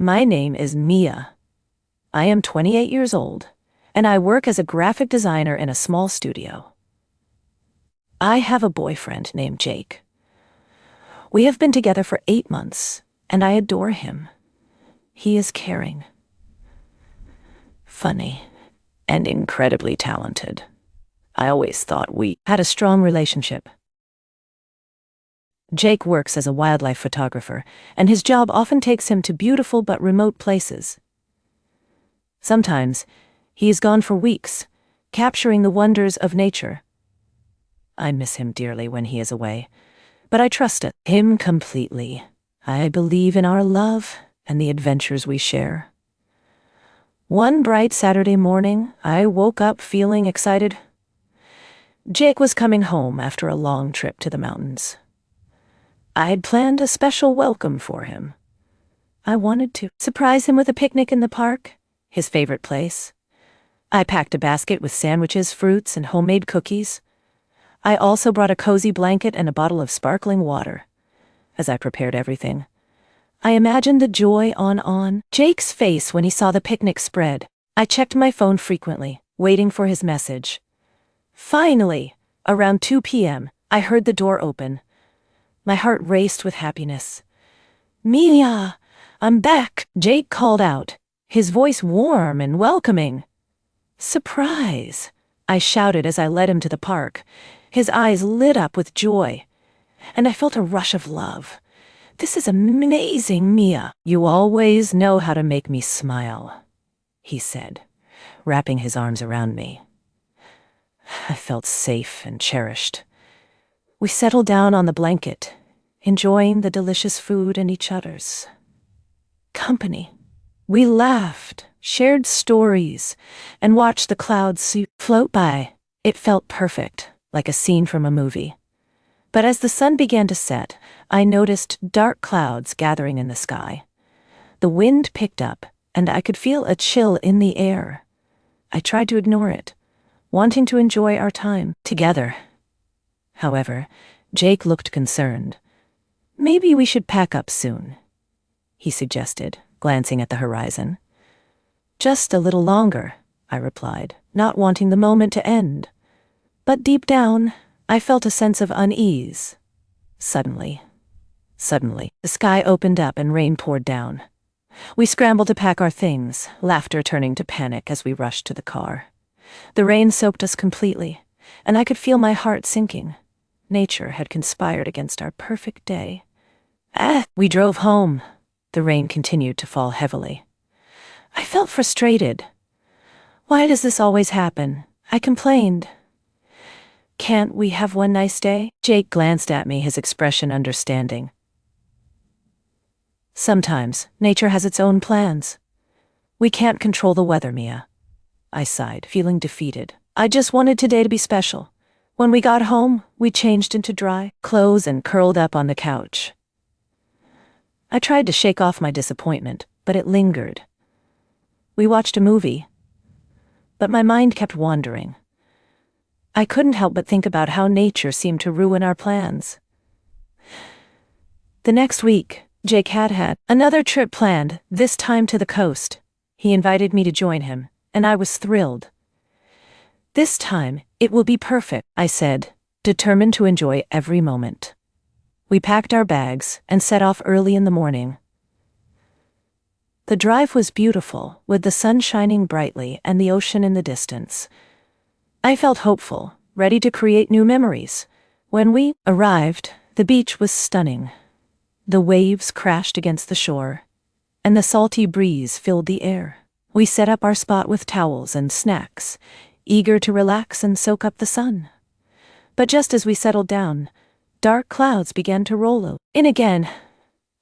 My name is Mia. I am 28 years old, and I work as a graphic designer in a small studio. I have a boyfriend named Jake. We have been together for 8 months, and I adore him. He is caring, funny, and incredibly talented. I always thought we had a strong relationship. Jake works as a wildlife photographer, and his job often takes him to beautiful but remote places. Sometimes, he is gone for weeks, capturing the wonders of nature. I miss him dearly when he is away, but I trust him completely. I believe in our love and the adventures we share. One bright Saturday morning, I woke up feeling excited. Jake was coming home after a long trip to the mountains. I had planned a special welcome for him. I wanted to surprise him with a picnic in the park, his favorite place. I packed a basket with sandwiches, fruits, and homemade cookies. I also brought a cozy blanket and a bottle of sparkling water. As I prepared everything, I imagined the joy on Jake's face when he saw the picnic spread. I checked my phone frequently, waiting for his message. Finally, around 2 p.m., I heard the door open. My heart raced with happiness. "Mia, I'm back," Jake called out, his voice warm and welcoming. "Surprise," I shouted as I led him to the park. His eyes lit up with joy, and I felt a rush of love. "This is amazing, Mia. You always know how to make me smile," he said, wrapping his arms around me. I felt safe and cherished. We settled down on the blanket, enjoying the delicious food and each other's company. We laughed, shared stories, and watched the clouds float by. It felt perfect, like a scene from a movie. But as the sun began to set, I noticed dark clouds gathering in the sky. The wind picked up, and I could feel a chill in the air. I tried to ignore it, wanting to enjoy our time together. However, Jake looked concerned. "Maybe we should pack up soon," he suggested, glancing at the horizon. "Just a little longer," I replied, not wanting the moment to end. But deep down, I felt a sense of unease. Suddenly, the sky opened up and rain poured down. We scrambled to pack our things, laughter turning to panic as we rushed to the car. The rain soaked us completely, and I could feel my heart sinking. Nature had conspired against our perfect day. We drove home. The rain continued to fall heavily. I felt frustrated. "Why does this always happen?" I complained. "Can't we have one nice day?" Jake glanced at me, his expression understanding. "Sometimes nature has its own plans. We can't control the weather, Mia." I sighed, feeling defeated. I just wanted today to be special. When we got home, we changed into dry clothes and curled up on the couch. I tried to shake off my disappointment, but it lingered. We watched a movie, but my mind kept wandering. I couldn't help but think about how nature seemed to ruin our plans. The next week, Jake had another trip planned, this time to the coast. He invited me to join him, and I was thrilled. "This time, it will be perfect," I said, determined to enjoy every moment. We packed our bags and set off early in the morning. The drive was beautiful, with the sun shining brightly and the ocean in the distance. I felt hopeful, ready to create new memories. When we arrived, the beach was stunning. The waves crashed against the shore, and the salty breeze filled the air. We set up our spot with towels and snacks, eager to relax and soak up the sun. But just as we settled down, dark clouds began to roll in again.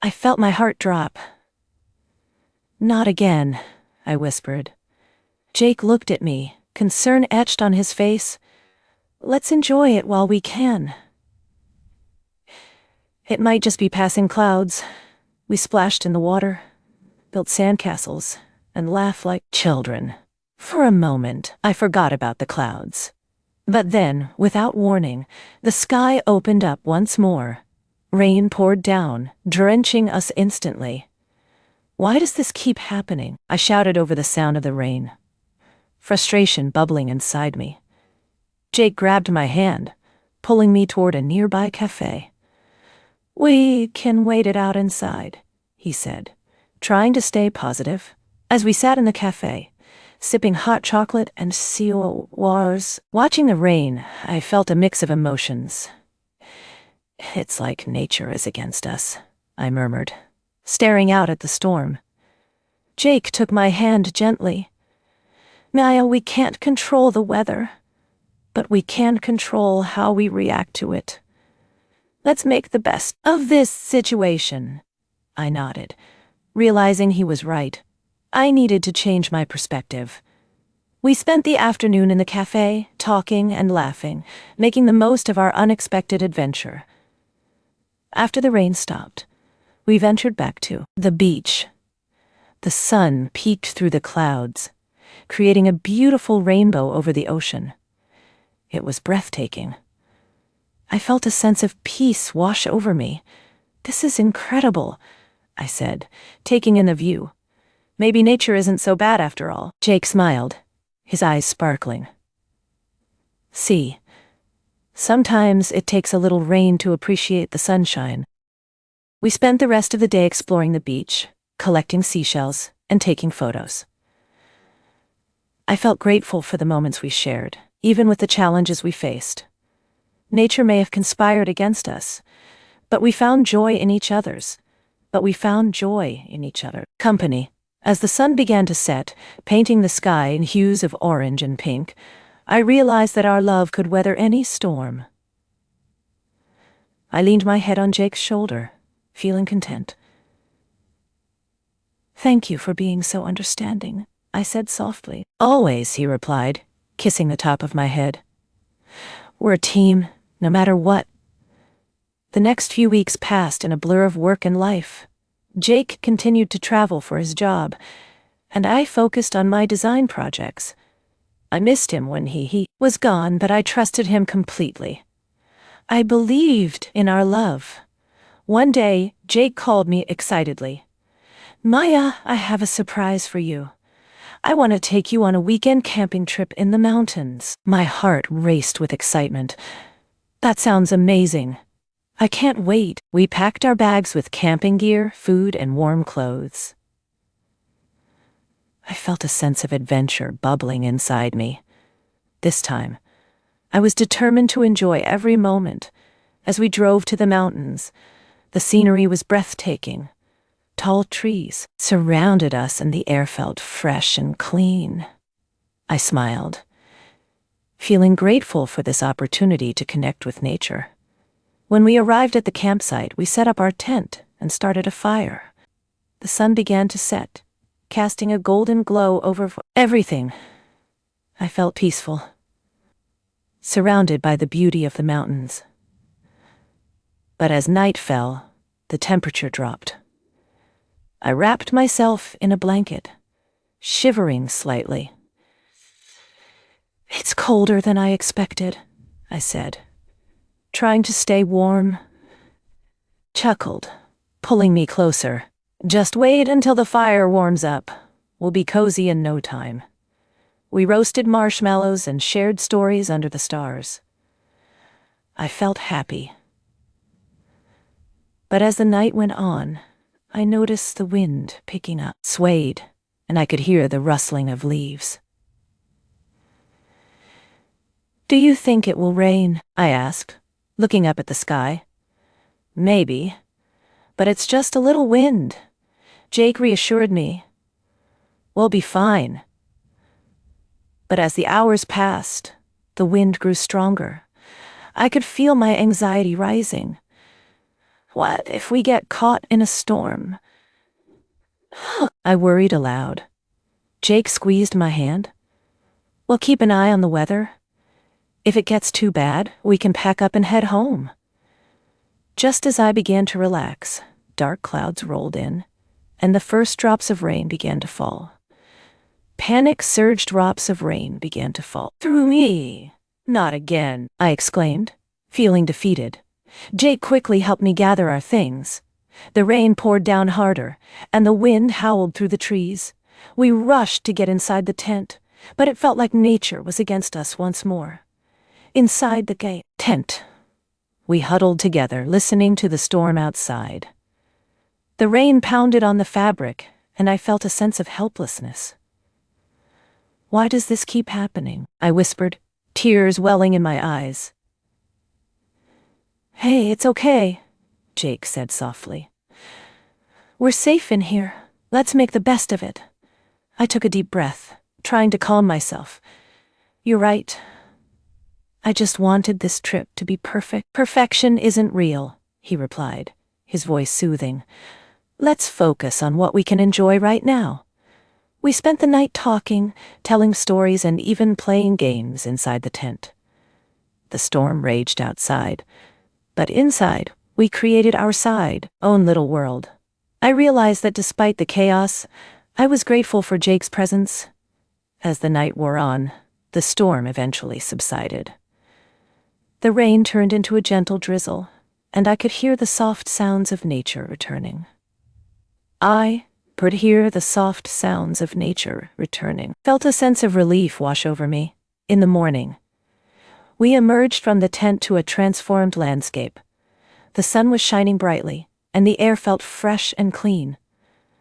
I felt my heart drop. "Not again," I whispered. Jake looked at me, concern etched on his face. "Let's enjoy it while we can. It might just be passing clouds." We splashed in the water, built sandcastles, and laughed like children. For a moment, I forgot about the clouds. But then, without warning, the sky opened up once more. Rain poured down, drenching us instantly. Why does this keep happening? I shouted over the sound of the rain, frustration bubbling inside me. Jake grabbed my hand, pulling me toward a nearby cafe. "We can wait it out inside," he said, trying to stay positive. As we sat in the cafe, sipping hot chocolate and seal wars, watching the rain, I felt a mix of emotions. "It's like nature is against us," I murmured, staring out at the storm. Jake took my hand gently. "Maya, we can't control the weather, but we can control how we react to it. Let's make the best of this situation." I nodded, realizing he was right. I needed to change my perspective. We spent the afternoon in the cafe, talking and laughing, making the most of our unexpected adventure. After the rain stopped, we ventured back to the beach. The sun peeked through the clouds, creating a beautiful rainbow over the ocean. It was breathtaking. I felt a sense of peace wash over me. "This is incredible," I said, taking in the view. "Maybe nature isn't so bad after all." Jake smiled, his eyes sparkling. "See, sometimes it takes a little rain to appreciate the sunshine." We spent the rest of the day exploring the beach, collecting seashells, and taking photos. I felt grateful for the moments we shared, even with the challenges we faced. Nature may have conspired against us, but we found joy in each other's. Company. As the sun began to set, painting the sky in hues of orange and pink, I realized that our love could weather any storm. I leaned my head on Jake's shoulder, feeling content. "Thank you for being so understanding," I said softly. "Always," he replied, kissing the top of my head. "We're a team, no matter what." The next few weeks passed in a blur of work and life. Jake continued to travel for his job, and I focused on my design projects. I missed him when he was gone, but I trusted him completely. I believed in our love. One day, Jake called me excitedly. "Maya, I have a surprise for you. I want to take you on a weekend camping trip in the mountains." My heart raced with excitement. "That sounds amazing. I can't wait." We packed our bags with camping gear, food, and warm clothes. I felt a sense of adventure bubbling inside me. This time, I was determined to enjoy every moment. As we drove to the mountains, the scenery was breathtaking. Tall trees surrounded us and the air felt fresh and clean. I smiled, feeling grateful for this opportunity to connect with nature. When we arrived at the campsite, we set up our tent and started a fire. The sun began to set, casting a golden glow over everything. I felt peaceful, surrounded by the beauty of the mountains. But as night fell, the temperature dropped. I wrapped myself in a blanket, shivering slightly. "It's colder than I expected," I said, trying to stay warm. Chuckled, pulling me closer. "Just wait until the fire warms up. We'll be cozy in no time." We roasted marshmallows and shared stories under the stars. I felt happy. But as the night went on, I noticed the wind picking up, swayed, and I could hear the rustling of leaves. "Do you think it will rain?" I asked, looking up at the sky. "Maybe, but it's just a little wind," Jake reassured me. "We'll be fine." But as the hours passed, the wind grew stronger. I could feel my anxiety rising. What if we get caught in a storm? I worried aloud. Jake squeezed my hand. "We'll keep an eye on the weather. If it gets too bad, we can pack up and head home." Just as I began to relax, dark clouds rolled in, and the first drops of rain began to fall. Panic-surged drops of rain began to fall through me. "Not again," I exclaimed, feeling defeated. Jake quickly helped me gather our things. The rain poured down harder, and the wind howled through the trees. We rushed to get inside the tent, but it felt like nature was against us once more. Inside the tent, we huddled together, listening to the storm outside. The rain pounded on the fabric, and I felt a sense of helplessness. "Why does this keep happening?" I whispered, tears welling in my eyes. "Hey, it's okay," Jake said softly. "We're safe in here. Let's make the best of it." I took a deep breath, trying to calm myself. "You're right. I just wanted this trip to be perfect." "Perfection isn't real," he replied, his voice soothing. "Let's focus on what we can enjoy right now." We spent the night talking, telling stories, and even playing games inside the tent. The storm raged outside, but inside, we created our own little world. I realized that despite the chaos, I was grateful for Jake's presence. As the night wore on, the storm eventually subsided. The rain turned into a gentle drizzle, and I could hear the soft sounds of nature returning. Felt a sense of relief wash over me. In the morning, we emerged from the tent to a transformed landscape. The sun was shining brightly, and the air felt fresh and clean.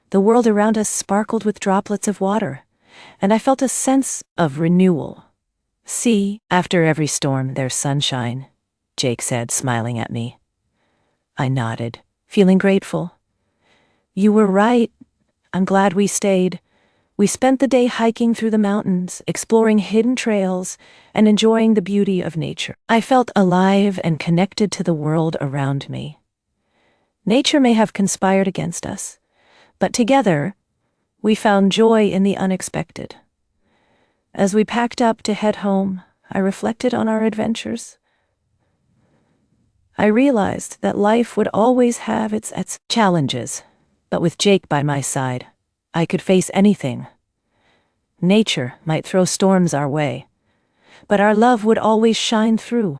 The world around us sparkled with droplets of water, and I felt a sense of renewal. "See, after every storm there's sunshine," Jake said, smiling at me. I nodded, feeling grateful. "You were right. I'm glad we stayed." We spent the day hiking through the mountains, exploring hidden trails, and enjoying the beauty of nature. I felt alive and connected to the world around me. Nature may have conspired against us, but together, we found joy in the unexpected. As we packed up to head home, I reflected on our adventures. I realized that life would always have its challenges, but with Jake by my side, I could face anything. Nature might throw storms our way, but our love would always shine through.